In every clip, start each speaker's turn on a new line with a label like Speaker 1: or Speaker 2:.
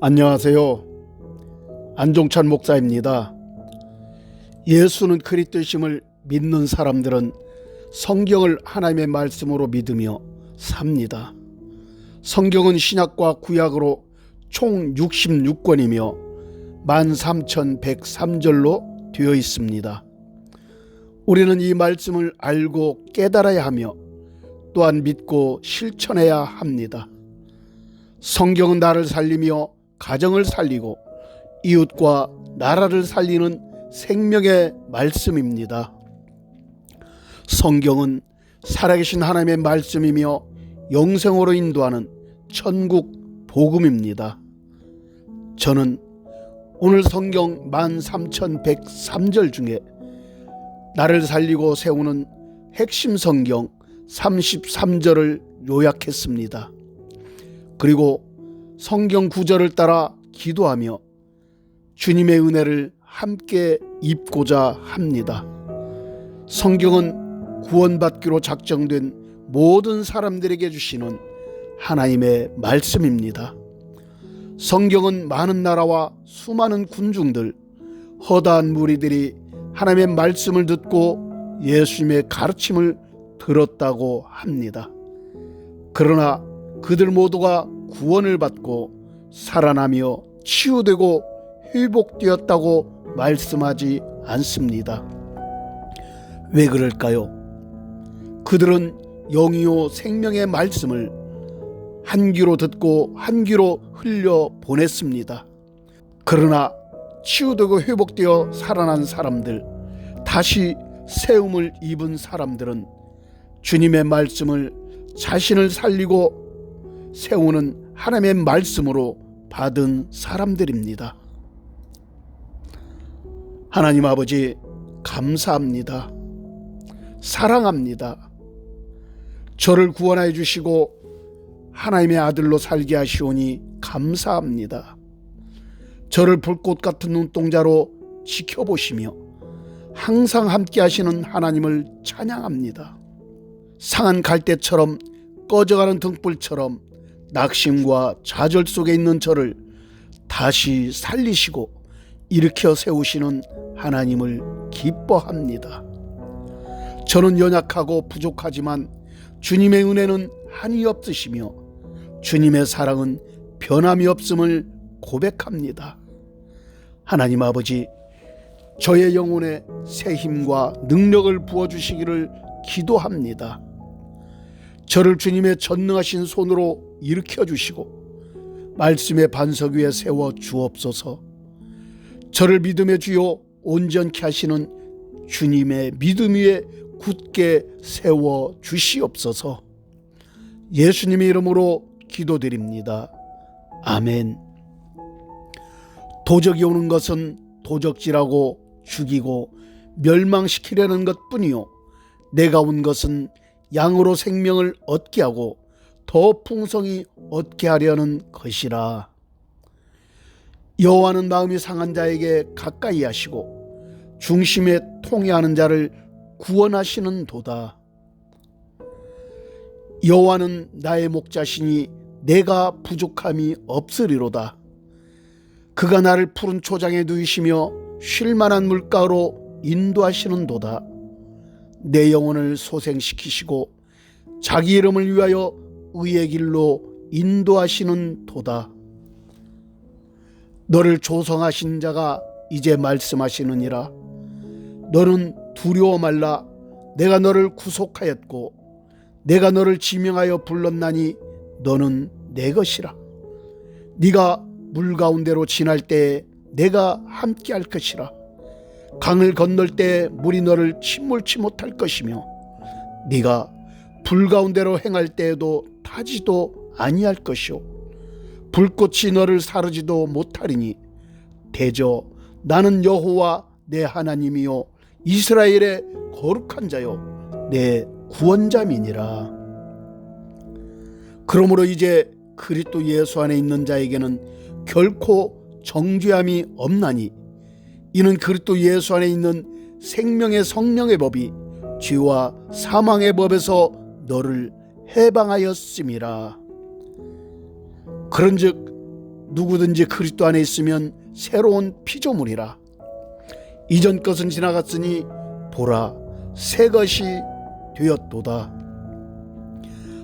Speaker 1: 안녕하세요. 안종찬 목사입니다. 예수는 그리스도심을 믿는 사람들은 성경을 하나님의 말씀으로 믿으며 삽니다. 성경은 신약과 구약으로 총 66권이며 13,103절로 되어 있습니다. 우리는 이 말씀을 알고 깨달아야 하며 또한 믿고 실천해야 합니다. 성경은 나를 살리며 가정을 살리고 이웃과 나라를 살리는 생명의 말씀입니다. 성경은 살아계신 하나님의 말씀이며 영생으로 인도하는 천국 복음입니다. 저는 오늘 성경 13,103절 중에 나를 살리고 세우는 핵심 성경 33절을 요약했습니다. 그리고 성경 구절을 따라 기도하며 주님의 은혜를 함께 입고자 합니다. 성경은 구원받기로 작정된 모든 사람들에게 주시는 하나님의 말씀입니다. 성경은 많은 나라와 수많은 군중들, 허다한 무리들이 하나님의 말씀을 듣고 예수님의 가르침을 들었다고 합니다. 그러나 그들 모두가 구원을 받고 살아나며 치유되고 회복되었다고 말씀하지 않습니다. 왜 그럴까요? 그들은 영이요 생명의 말씀을 한 귀로 듣고 한 귀로 흘려 보냈습니다. 그러나 치유되고 회복되어 살아난 사람들, 다시 세움을 입은 사람들은 주님의 말씀을 자신을 살리고 세우는 하나님의 말씀으로 받은 사람들입니다. 하나님 아버지, 감사합니다. 사랑합니다. 저를 구원하여 주시고 하나님의 아들로 살게 하시오니 감사합니다. 저를 불꽃 같은 눈동자로 지켜보시며 항상 함께 하시는 하나님을 찬양합니다. 상한 갈대처럼 꺼져가는 등불처럼 낙심과 좌절 속에 있는 저를 다시 살리시고 일으켜 세우시는 하나님을 기뻐합니다. 저는 연약하고 부족하지만 주님의 은혜는 한이 없으시며 주님의 사랑은 변함이 없음을 고백합니다. 하나님 아버지, 저의 영혼에 새 힘과 능력을 부어주시기를 기도합니다. 저를 주님의 전능하신 손으로 일으켜 주시고 말씀의 반석 위에 세워 주옵소서. 저를 믿음의 주요 온전케 하시는 주님의 믿음 위에 굳게 세워 주시옵소서. 예수님의 이름으로 기도드립니다. 아멘. 도적이 오는 것은 도적질하고 죽이고 멸망시키려는 것뿐이요, 내가 온 것은 양으로 생명을 얻게 하고 더 풍성히 얻게 하려는 것이라. 여호와는 마음이 상한 자에게 가까이 하시고 중심에 통회하는 자를 구원하시는 도다. 여호와는 나의 목자시니 내가 부족함이 없으리로다. 그가 나를 푸른 초장에 누이시며 쉴만한 물가로 인도하시는 도다. 내 영혼을 소생시키시고 자기 이름을 위하여 의의 길로 인도하시는 도다. 너를 조성하신 자가 이제 말씀하시느니라. 너는 두려워 말라. 내가 너를 구속하였고 내가 너를 지명하여 불렀나니 너는 내 것이라. 네가 물 가운데로 지날 때에 내가 함께할 것이라. 강을 건널 때 물이 너를 침몰치 못할 것이며 네가 불 가운데로 행할 때에도 타지도 아니할 것이요 불꽃이 너를 사르지도 못하리니 대저 나는 여호와 내 하나님이요 이스라엘의 거룩한 자요 내 구원자미니라. 그러므로 이제 그리스도 예수 안에 있는 자에게는 결코 정죄함이 없나니 이는 그리스도 예수 안에 있는 생명의 성령의 법이 죄와 사망의 법에서 너를 해방하였음이라. 그런즉 누구든지 그리스도 안에 있으면 새로운 피조물이라. 이전 것은 지나갔으니 보라, 새 것이 되었도다.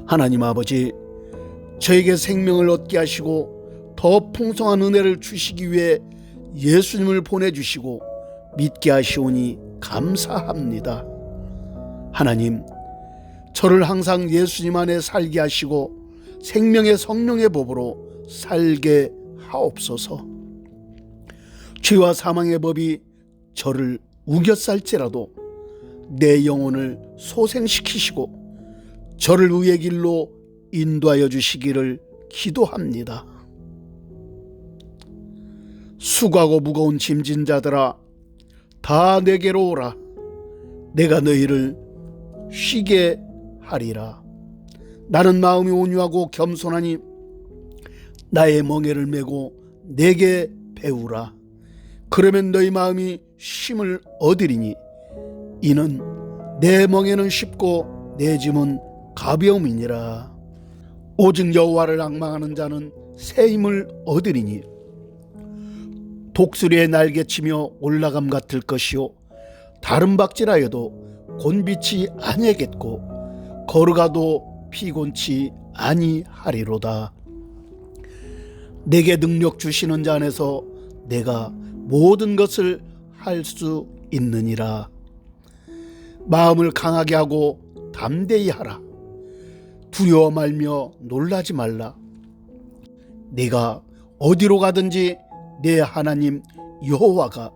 Speaker 1: 하나님 아버지, 저에게 생명을 얻게 하시고 더 풍성한 은혜를 주시기 위해 예수님을 보내주시고 믿게 하시오니 감사합니다. 하나님, 저를 항상 예수님 안에 살게 하시고 생명의 성령의 법으로 살게 하옵소서. 죄와 사망의 법이 저를 우겨쌀지라도 내 영혼을 소생시키시고 저를 의의 길로 인도하여 주시기를 기도합니다. 수고하고 무거운 짐진 자들아, 다 내게로 오라. 내가 너희를 쉬게 하리라. 나는 마음이 온유하고 겸손하니 나의 멍에를 메고 내게 배우라. 그러면 너희 마음이 쉼을 얻으리니 이는 내 멍에는 쉽고 내 짐은 가벼움이니라. 오직 여호와를 앙망하는 자는 새 힘을 얻으리니 독수리의 날개치며 올라감 같을 것이요 다른 박질하여도 곤비치 아니하겠고 걸어가도 피곤치 아니하리로다. 내게 능력 주시는 자 안에서 내가 모든 것을 할 수 있느니라. 마음을 강하게 하고 담대히 하라. 두려워 말며 놀라지 말라. 네가 어디로 가든지 내 하나님 여호와가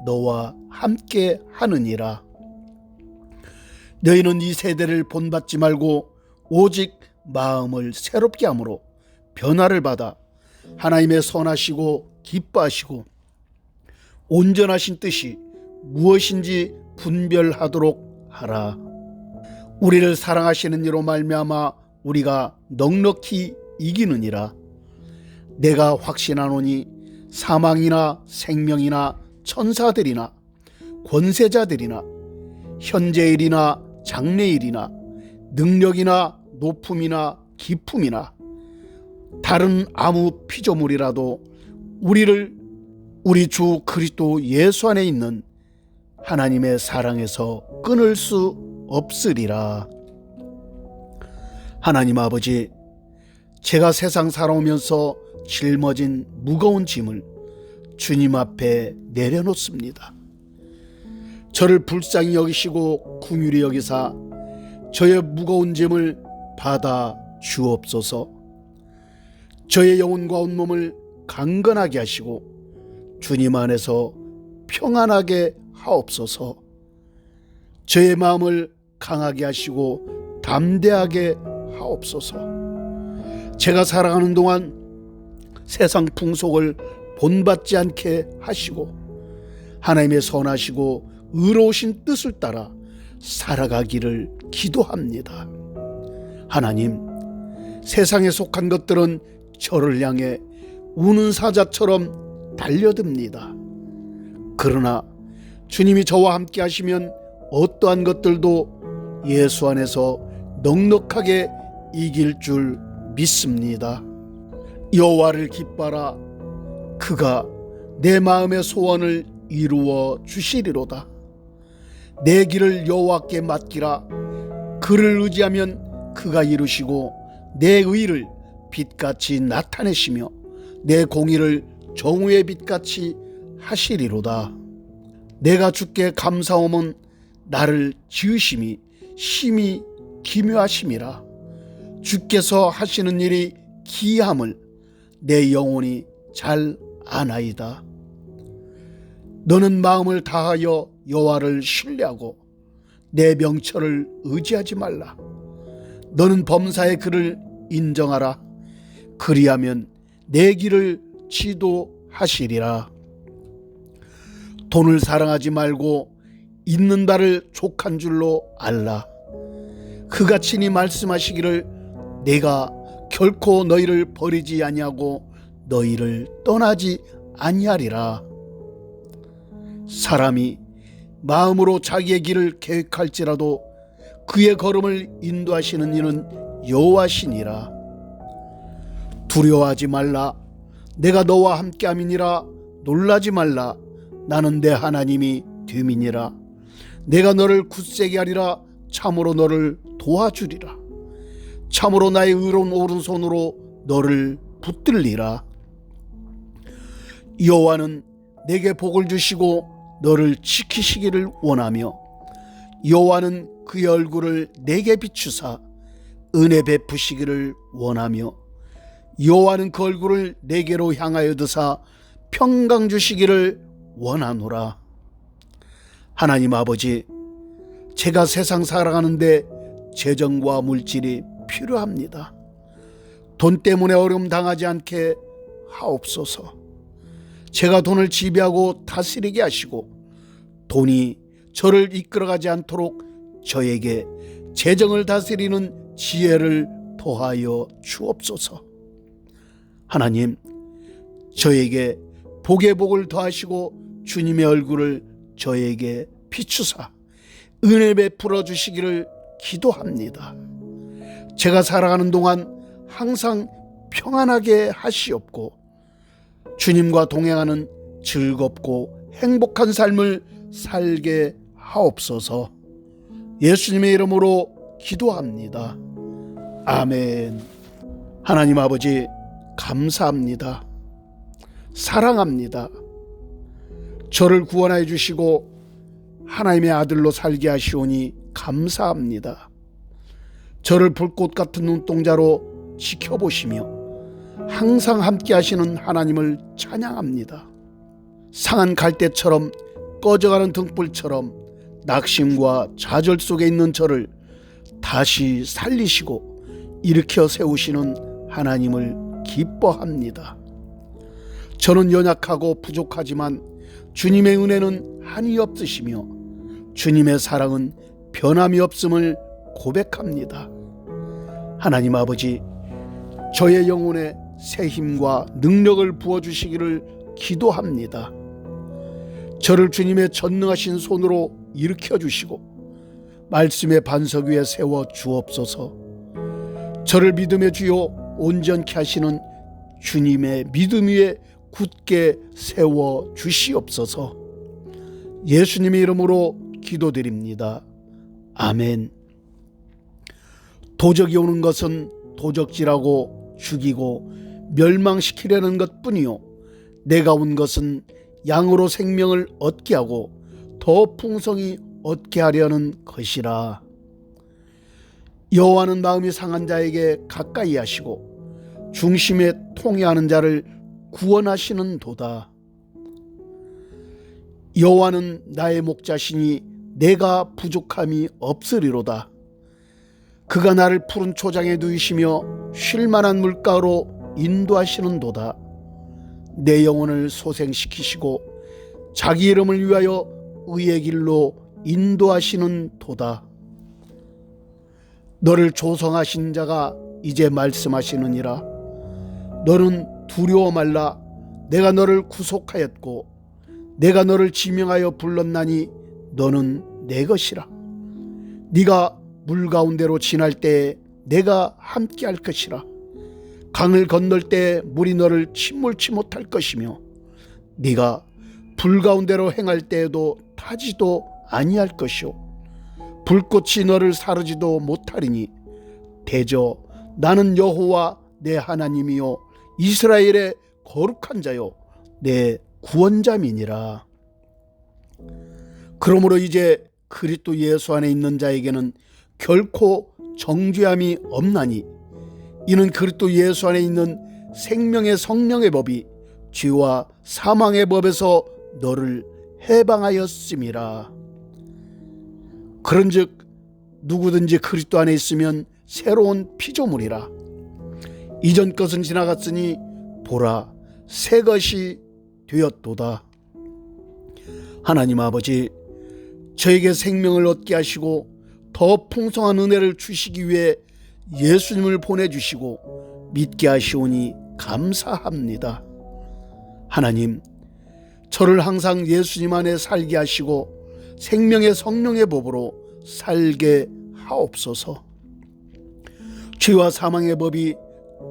Speaker 1: 너와 함께 하느니라. 너희는 이 세대를 본받지 말고 오직 마음을 새롭게 함으로 변화를 받아 하나님의 선하시고 기뻐하시고 온전하신 뜻이 무엇인지 분별하도록 하라. 우리를 사랑하시는 이로 말미암아 우리가 넉넉히 이기느니라. 내가 확신하노니 사망이나 생명이나 천사들이나 권세자들이나 현재일이나 장래일이나 능력이나 높음이나 기품이나 다른 아무 피조물이라도 우리를 우리 주 그리스도 예수 안에 있는 하나님의 사랑에서 끊을 수 없으리라. 하나님 아버지, 제가 세상 살아오면서 짊어진 무거운 짐을 주님 앞에 내려놓습니다. 저를 불쌍히 여기시고 긍휼히 여기사 저의 무거운 짐을 받아 주옵소서. 저의 영혼과 온몸을 강건하게 하시고 주님 안에서 평안하게 하옵소서. 저의 마음을 강하게 하시고 담대하게 하옵소서. 제가 살아가는 동안 세상 풍속을 본받지 않게 하시고 하나님의 선하시고 의로우신 뜻을 따라 살아가기를 기도합니다. 하나님, 세상에 속한 것들은 저를 향해 우는 사자처럼 달려듭니다. 그러나 주님이 저와 함께 하시면 어떠한 것들도 예수 안에서 넉넉하게 이길 줄 믿습니다. 여호와를 기뻐하라. 그가 내 마음의 소원을 이루어 주시리로다. 내 길을 여호와께 맡기라. 그를 의지하면 그가 이루시고 내 의를 빛같이 나타내시며 내 공의를 정오의 빛같이 하시리로다. 내가 주께 감사함은 나를 지으심이 심히 기묘하심이라. 주께서 하시는 일이 기이함을 내 영혼이 잘 아나이다. 너는 마음을 다하여 여호와를 신뢰하고 내 명철을 의지하지 말라. 너는 범사의 그를 인정하라. 그리하면 내 길을 지도하시리라. 돈을 사랑하지 말고 있는 바를 족한 줄로 알라. 그가 친히 말씀하시기를 내가 결코 너희를 버리지 아니하고 너희를 떠나지 아니하리라. 사람이 마음으로 자기의 길을 계획할지라도 그의 걸음을 인도하시는 이는 여호와시니라. 두려워하지 말라. 내가 너와 함께함이니라 놀라지 말라. 나는 내 하나님이 됨이니라. 내가 너를 굳세게 하리라. 참으로 너를 도와주리라. 참으로 나의 의로운 오른손으로 너를 붙들리라. 여호와는 내게 복을 주시고 너를 지키시기를 원하며 여호와는 그의 얼굴을 내게 비추사 은혜 베푸시기를 원하며 여호와는 그 얼굴을 내게로 향하여 드사 평강 주시기를 원하노라. 하나님 아버지, 제가 세상 살아가는데 재정과 물질이 필요합니다. 돈 때문에 어려움 당하지 않게 하옵소서. 제가 돈을 지배하고 다스리게 하시고 돈이 저를 이끌어가지 않도록 저에게 재정을 다스리는 지혜를 더하여 주옵소서. 하나님, 저에게 복의 복을 더하시고 주님의 얼굴을 저에게 비추사 은혜 베풀어 주시기를 기도합니다. 제가 살아가는 동안 항상 평안하게 하시옵고 주님과 동행하는 즐겁고 행복한 삶을 살게 하옵소서. 예수님의 이름으로 기도합니다. 아멘. 하나님 아버지, 감사합니다. 사랑합니다. 저를 구원하여 주시고 하나님의 아들로 살게 하시오니 감사합니다. 저를 불꽃 같은 눈동자로 지켜보시며 항상 함께 하시는 하나님을 찬양합니다. 상한 갈대처럼 꺼져가는 등불처럼 낙심과 좌절 속에 있는 저를 다시 살리시고 일으켜 세우시는 하나님을 기뻐합니다. 저는 연약하고 부족하지만 주님의 은혜는 한이 없으시며 주님의 사랑은 변함이 없음을 고백합니다. 하나님 아버지, 저의 영혼에 새 힘과 능력을 부어주시기를 기도합니다. 저를 주님의 전능하신 손으로 일으켜 주시고 말씀의 반석 위에 세워 주옵소서. 저를 믿음의 주요 온전케 하시는 주님의 믿음 위에 굳게 세워 주시옵소서. 예수님의 이름으로 기도드립니다. 아멘. 도적이 오는 것은 도적질하고 죽이고 멸망시키려는 것뿐이요 내가 온 것은 양으로 생명을 얻게 하고 더 풍성히 얻게 하려는 것이라. 여호와는 마음이 상한 자에게 가까이 하시고 중심에 통회하는 자를 구원하시는 도다. 여호와는 나의 목자시니 내가 부족함이 없으리로다. 그가 나를 푸른 초장에 누이시며 쉴만한 물가로 인도하시는 도다. 내 영혼을 소생시키시고 자기 이름을 위하여 의의 길로 인도하시는 도다. 너를 조성하신 자가 이제 말씀하시느니라. 너는 두려워 말라. 내가 너를 구속하였고 내가 너를 지명하여 불렀나니 너는 내 것이라. 네가 물 가운데로 지날 때에 내가 함께할 것이라. 강을 건널 때 물이 너를 침몰치 못할 것이며 네가 불 가운데로 행할 때에도 타지도 아니할 것이요 불꽃이 너를 사르지도 못하리니 대저 나는 여호와 내 하나님이요 이스라엘의 거룩한 자요 내 구원자민이라. 그러므로 이제 그리스도 예수 안에 있는 자에게는 결코 정죄함이 없나니 이는 그리스도 예수 안에 있는 생명의 성령의 법이 죄와 사망의 법에서 너를 해방하였음이라. 그런즉 누구든지 그리스도 안에 있으면 새로운 피조물이라. 이전 것은 지나갔으니 보라 새 것이 되었도다. 하나님 아버지, 저에게 생명을 얻게 하시고 더 풍성한 은혜를 주시기 위해 예수님을 보내주시고 믿게 하시오니 감사합니다. 하나님, 저를 항상 예수님 안에 살게 하시고 생명의 성령의 법으로 살게 하옵소서. 죄와 사망의 법이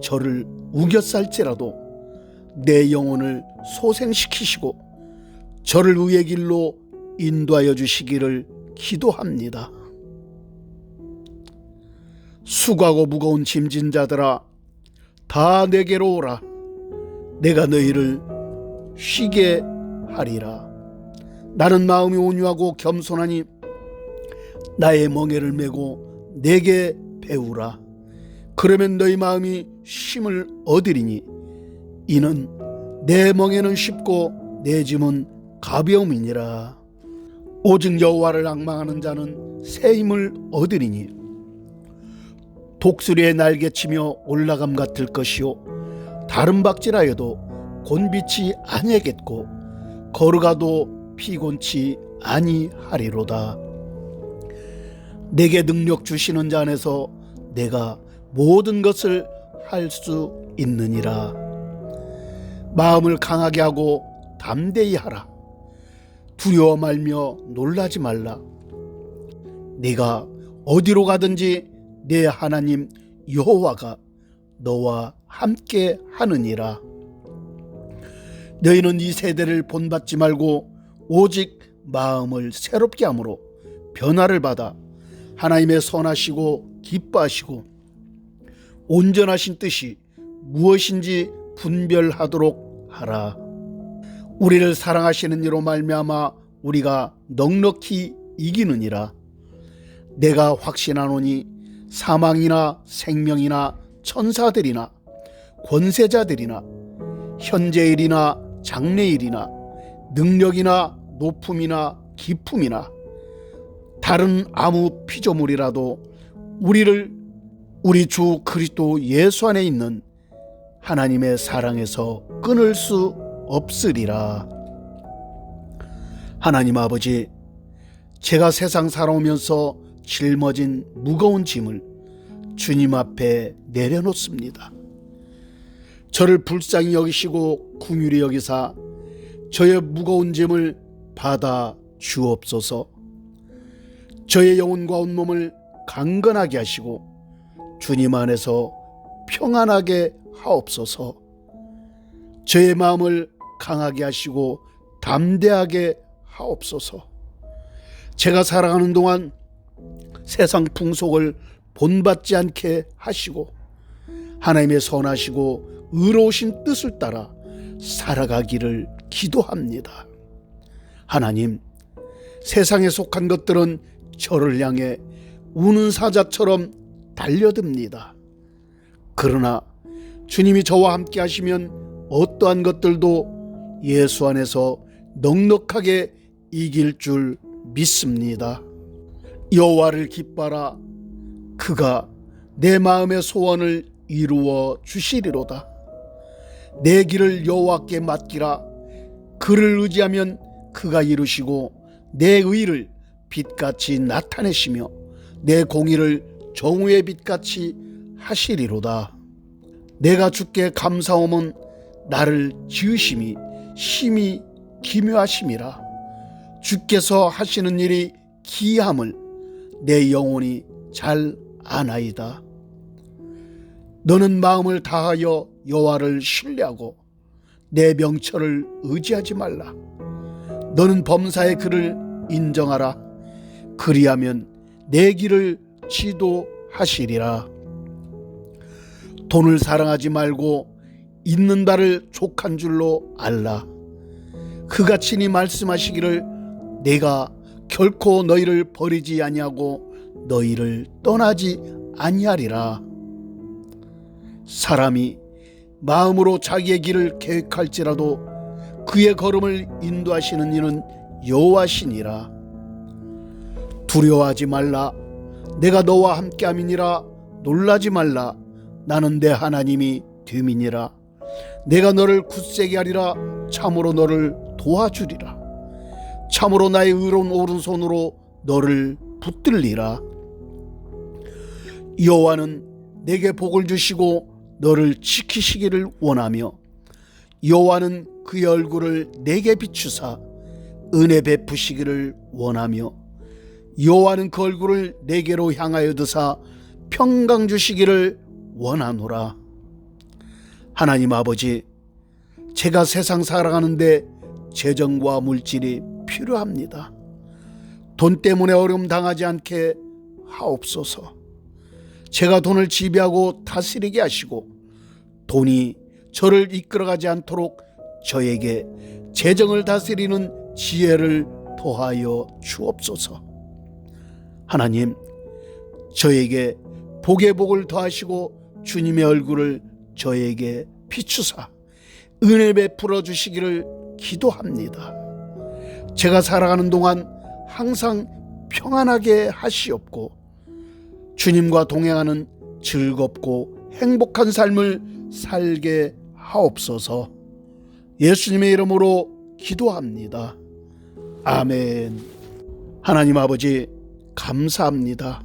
Speaker 1: 저를 우겨쌀지라도 내 영혼을 소생시키시고 저를 의의 길로 인도하여 주시기를 기도합니다. 수고하고 무거운 짐진 자들아 다 내게로 오라. 내가 너희를 쉬게 하리라. 나는 마음이 온유하고 겸손하니 나의 멍에를 메고 내게 배우라. 그러면 너희 마음이 쉼을 얻으리니 이는 내 멍에는 쉽고 내 짐은 가벼움이니라. 오직 여호와를 앙망하는 자는 새 힘을 얻으리니 독수리의 날개치며 올라감 같을 것이요 다른 박질하여도 곤비치 아니하겠고 걸어가도 피곤치 아니하리로다. 내게 능력 주시는 자 안에서 내가 모든 것을 할 수 있느니라. 마음을 강하게 하고 담대히 하라. 두려워 말며 놀라지 말라. 네가 어디로 가든지 내 하나님 여호와가 너와 함께 하느니라. 너희는 이 세대를 본받지 말고 오직 마음을 새롭게 함으로 변화를 받아 하나님의 선하시고 기뻐하시고 온전하신 뜻이 무엇인지 분별하도록 하라. 우리를 사랑하시는 이로 말미암아 우리가 넉넉히 이기느니라. 내가 확신하노니 사망이나 생명이나 천사들이나 권세자들이나 현재일이나 장래일이나 능력이나 높음이나 기품이나 다른 아무 피조물이라도 우리를 우리 주 그리스도 예수 안에 있는 하나님의 사랑에서 끊을 수 없으리라. 하나님 아버지, 제가 세상 살아오면서 짊어진 무거운 짐을 주님 앞에 내려놓습니다. 저를 불쌍히 여기시고 긍휼히 여기사 저의 무거운 짐을 받아 주옵소서. 저의 영혼과 온몸을 강건하게 하시고 주님 안에서 평안하게 하옵소서. 저의 마음을 강하게 하시고 담대하게 하옵소서. 제가 살아가는 동안 세상 풍속을 본받지 않게 하시고 하나님의 선하시고 의로우신 뜻을 따라 살아가기를 기도합니다. 하나님, 세상에 속한 것들은 저를 향해 우는 사자처럼 달려듭니다. 그러나 주님이 저와 함께 하시면 어떠한 것들도 예수 안에서 넉넉하게 이길 줄 믿습니다. 여호와를 기뻐하라. 그가 내 마음의 소원을 이루어 주시리로다. 내 길을 여호와께 맡기라. 그를 의지하면 그가 이루시고 내 의를 빛같이 나타내시며 내 공의를 정오의 빛같이 하시리로다. 내가 주께 감사함은 나를 지으심이 심히 기묘하심이라. 주께서 하시는 일이 기이함을 내 영혼이 잘 아나이다. 너는 마음을 다하여 여호와를 신뢰하고 내 명철을 의지하지 말라. 너는 범사의 그를 인정하라. 그리하면 내 길을 지도하시리라. 돈을 사랑하지 말고 있는 바를 족한 줄로 알라. 그가 친히 말씀하시기를 내가 결코 너희를 버리지 아니하고 너희를 떠나지 아니하리라. 사람이 마음으로 자기의 길을 계획할지라도 그의 걸음을 인도하시는 이는 여호와시니라. 두려워하지 말라. 내가 너와 함께함이니라. 놀라지 말라. 나는 내 하나님이 됨이니라. 내가 너를 굳세게 하리라. 참으로 너를 도와주리라. 참으로 나의 의로운 오른손으로 너를 붙들리라. 여호와는 내게 복을 주시고 너를 지키시기를 원하며 여호와는 그의 얼굴을 내게 비추사 은혜 베푸시기를 원하며 여호와는 그 얼굴을 내게로 향하여 드사 평강 주시기를 원하노라. 하나님 아버지, 제가 세상 살아가는데 재정과 물질이 필요합니다. 돈 때문에 어려움 당하지 않게 하옵소서. 제가 돈을 지배하고 다스리게 하시고 돈이 저를 이끌어가지 않도록 저에게 재정을 다스리는 지혜를 더하여 주옵소서. 하나님, 저에게 복의 복을 더하시고 주님의 얼굴을 저에게 비추사 은혜 베풀어 주시기를 기도합니다. 제가 살아가는 동안 항상 평안하게 하시옵고 주님과 동행하는 즐겁고 행복한 삶을 살게 하옵소서. 예수님의 이름으로 기도합니다. 아멘. 하나님 아버지, 감사합니다.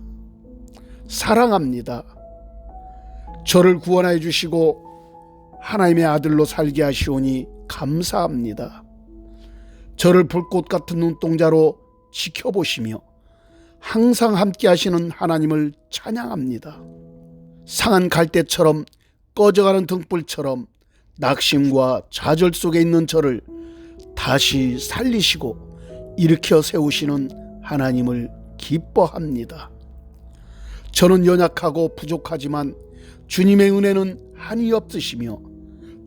Speaker 1: 사랑합니다. 저를 구원하여 주시고 하나님의 아들로 살게 하시오니 감사합니다. 저를 불꽃 같은 눈동자로 지켜보시며 항상 함께 하시는 하나님을 찬양합니다. 상한 갈대처럼 꺼져가는 등불처럼 낙심과 좌절 속에 있는 저를 다시 살리시고 일으켜 세우시는 하나님을 기뻐합니다. 저는 연약하고 부족하지만 주님의 은혜는 한이 없으시며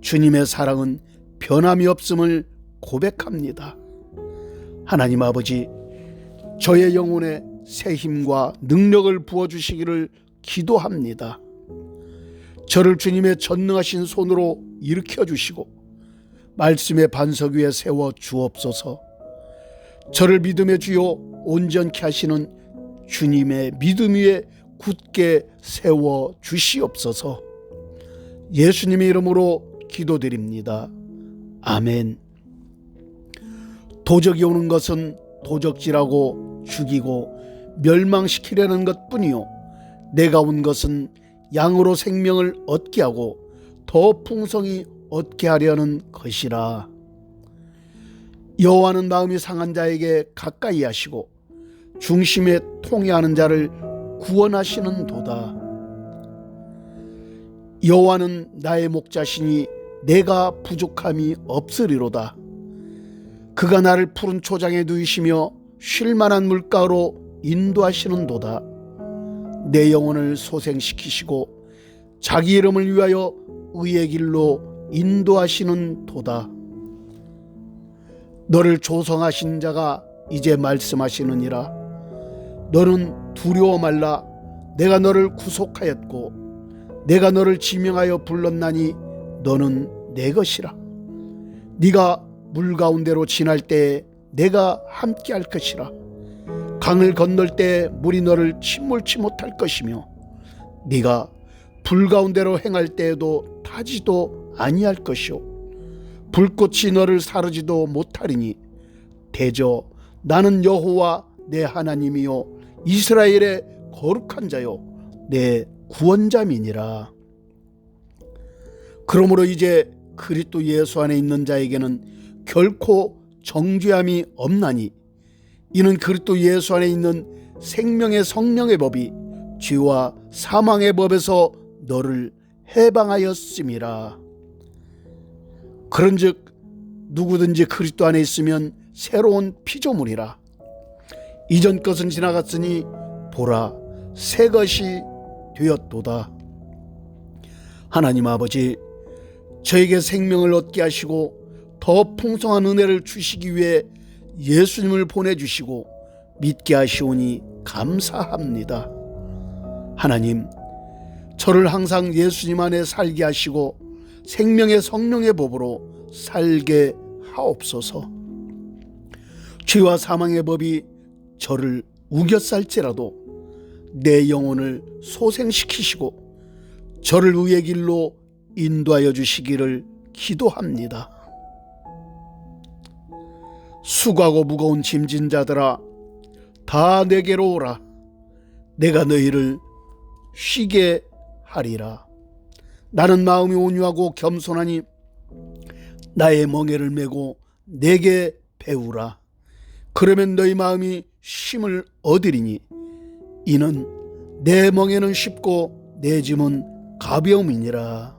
Speaker 1: 주님의 사랑은 변함이 없음을 고백합니다. 하나님 아버지, 저의 영혼에 새 힘과 능력을 부어주시기를 기도합니다. 저를 주님의 전능하신 손으로 일으켜 주시고 말씀의 반석 위에 세워 주옵소서. 저를 믿음의 주요 온전케 하시는 주님의 믿음 위에 굳게 세워 주시옵소서. 예수님의 이름으로 기도드립니다. 아멘. 도적이 오는 것은 도적질하고 죽이고 멸망시키려는 것뿐이요 내가 온 것은 양으로 생명을 얻게 하고 더 풍성히 얻게 하려는 것이라. 여호와는 마음이 상한 자에게 가까이 하시고 중심에 통회하는 자를 구원하시는 도다. 여호와는 나의 목자시니 내가 부족함이 없으리로다. 그가 나를 푸른 초장에 누이시며 쉴만한 물가로 인도하시는 도다. 내 영혼을 소생시키시고 자기 이름을 위하여 의의 길로 인도하시는 도다. 너를 조성하신 자가 이제 말씀하시느니라. 너는 두려워 말라. 내가 너를 구속하였고 내가 너를 지명하여 불렀나니 너는 내 것이라. 네가 물 가운데로 지날 때에 내가 함께 할 것이라. 강을 건널 때 물이 너를 침몰치 못할 것이며 네가 불 가운데로 행할 때에도 타지도 아니할 것이요 불꽃이 너를 사르지도 못하리니 대저 나는 여호와 내 하나님이요 이스라엘의 거룩한 자요 내 구원자민이라. 그러므로 이제 그리스도 예수 안에 있는 자에게는 결코 정죄함이 없나니 이는 그리스도 예수 안에 있는 생명의 성령의 법이 죄와 사망의 법에서 너를 해방하였음이라. 그런즉 누구든지 그리스도 안에 있으면 새로운 피조물이라. 이전 것은 지나갔으니 보라 새 것이 되었도다. 하나님 아버지, 저에게 생명을 얻게 하시고 더 풍성한 은혜를 주시기 위해 예수님을 보내주시고 믿게 하시오니 감사합니다. 하나님, 저를 항상 예수님 안에 살게 하시고 생명의 성령의 법으로 살게 하옵소서. 죄와 사망의 법이 저를 우겨쌀지라도 내 영혼을 소생시키시고 저를 의의 길로 인도하여 주시기를 기도합니다. 수고하고 무거운 짐진 자들아 다 내게로 오라. 내가 너희를 쉬게 하리라. 나는 마음이 온유하고 겸손하니 나의 멍에를 메고 내게 배우라. 그러면 너희 마음이 쉼을 얻으리니 이는 내 멍에는 쉽고 내 짐은 가벼움이니라.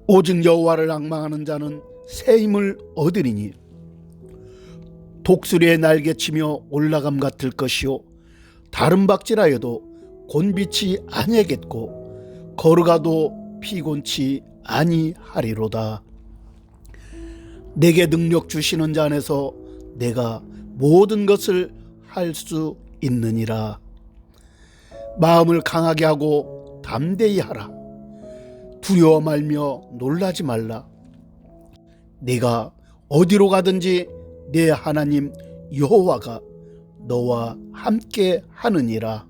Speaker 1: 오직 여호와를 앙망하는 자는 새 힘을 얻으리니 독수리의 날개치며 올라감 같을 것이요 다른 박질하여도 곤비치 아니하겠고 걸어가도 피곤치 아니하리로다. 내게 능력 주시는 자 안에서 내가 모든 것을 할 수 있느니라. 마음을 강하게 하고 담대히 하라. 두려워 말며 놀라지 말라. 네가 어디로 가든지 내 하나님 여호와가 너와 함께 하느니라.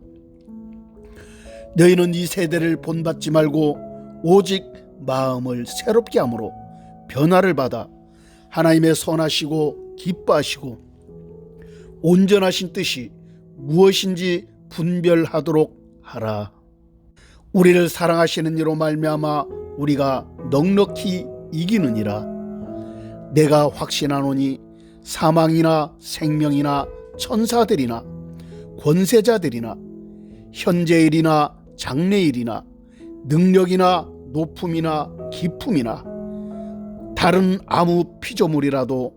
Speaker 1: 너희는 이 세대를 본받지 말고 오직 마음을 새롭게 함으로 변화를 받아 하나님의 선하시고 기뻐하시고 온전하신 뜻이 무엇인지 분별하도록 하라. 우리를 사랑하시는 이로 말미암아 우리가 넉넉히 이기느니라. 내가 확신하노니 사망이나 생명이나 천사들이나 권세자들이나 현재일이나 장래일이나 능력이나 높음이나 기품이나 다른 아무 피조물이라도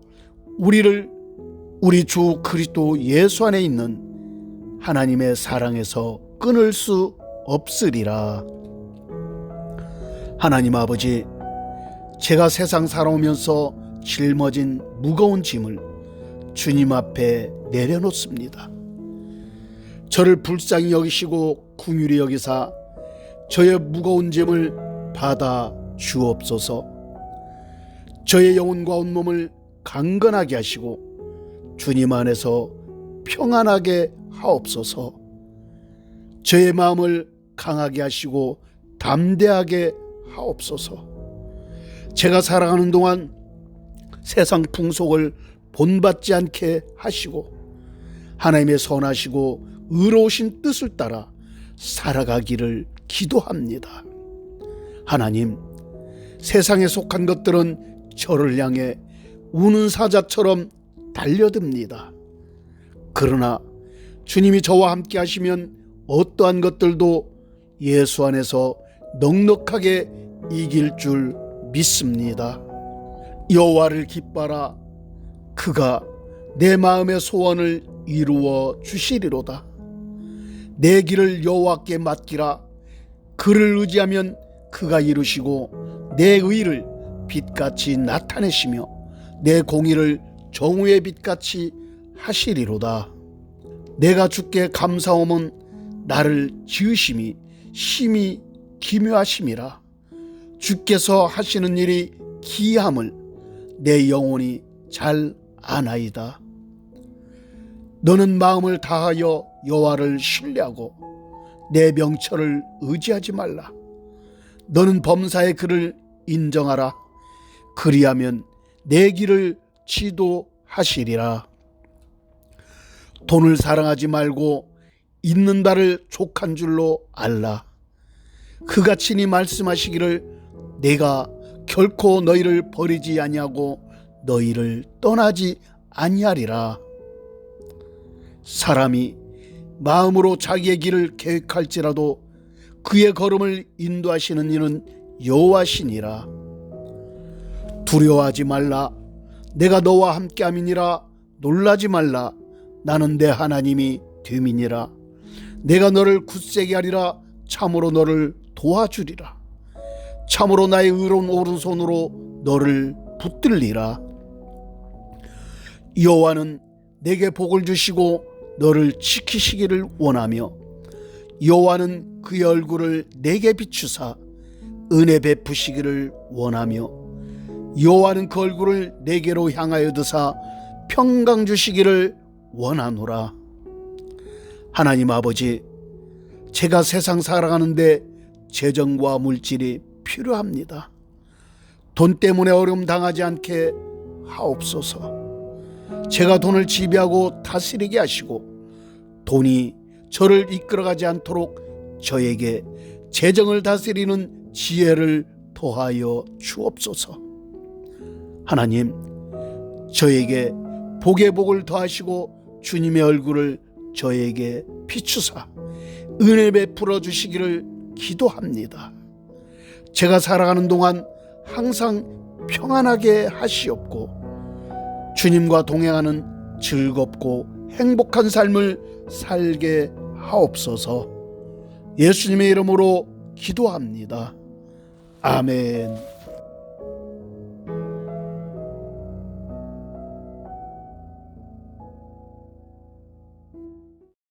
Speaker 1: 우리를 우리 주 그리스도 예수 안에 있는 하나님의 사랑에서 끊을 수 없으리라. 하나님 아버지, 제가 세상 살아오면서 짊어진 무거운 짐을 주님 앞에 내려놓습니다. 저를 불쌍히 여기시고 긍휼히 여기사 저의 무거운 짐을 받아 주옵소서. 저의 영혼과 온몸을 강건하게 하시고 주님 안에서 평안하게 하옵소서. 저의 마음을 강하게 하시고 담대하게 하옵소서. 제가 살아가는 동안 세상 풍속을 본받지 않게 하시고 하나님의 선하시고 의로우신 뜻을 따라 살아가기를 기도합니다. 하나님, 세상에 속한 것들은 저를 향해 우는 사자처럼 달려듭니다. 그러나 주님이 저와 함께 하시면 어떠한 것들도 예수 안에서 넉넉하게 이길 줄 믿습니다. 여호와를 기뻐하라. 그가 내 마음의 소원을 이루어 주시리로다. 내 길을 여호와께 맡기라. 그를 의지하면 그가 이루시고 내 의를 빛같이 나타내시며 내 공의를 정오의 빛같이 하시리로다. 내가 주께 감사함은 나를 지으심이 심히 기묘하심이라. 주께서 하시는 일이 기이함을 내 영혼이 잘 아나이다. 너는 마음을 다하여 여호와를 신뢰하고 내 명철을 의지하지 말라. 너는 범사의 그를 인정하라. 그리하면 내 길을 지도하시리라. 돈을 사랑하지 말고 있는 바를 족한 줄로 알라. 그가 친히 말씀하시기를 내가 결코 너희를 버리지 아니하고 너희를 떠나지 아니하리라. 사람이 마음으로 자기의 길을 계획할지라도 그의 걸음을 인도하시는 이는 여호와시니라. 두려워하지 말라. 내가 너와 함께함이니라. 놀라지 말라. 나는 내 하나님이 됨이니라. 내가 너를 굳세게 하리라. 참으로 너를 도와주리라. 참으로 나의 의로운 오른손으로 너를 붙들리라. 여호와는 내게 복을 주시고 너를 지키시기를 원하며 여호와는 그의 얼굴을 내게 비추사 은혜 베푸시기를 원하며 여호와는 그 얼굴을 내게로 향하여 드사 평강 주시기를 원하노라. 하나님 아버지, 제가 세상 살아가는데 재정과 물질이 필요합니다. 돈 때문에 어려움 당하지 않게 하옵소서. 제가 돈을 지배하고 다스리게 하시고 돈이 저를 이끌어가지 않도록 저에게 재정을 다스리는 지혜를 더하여 주옵소서. 하나님, 저에게 복의 복을 더하시고 주님의 얼굴을 저에게 비추사 은혜 베풀어 주시기를 기도합니다. 제가 살아가는 동안 항상 평안하게 하시옵고 주님과 동행하는 즐겁고 행복한 삶을 살게 하옵소서. 예수님의 이름으로 기도합니다. 아멘.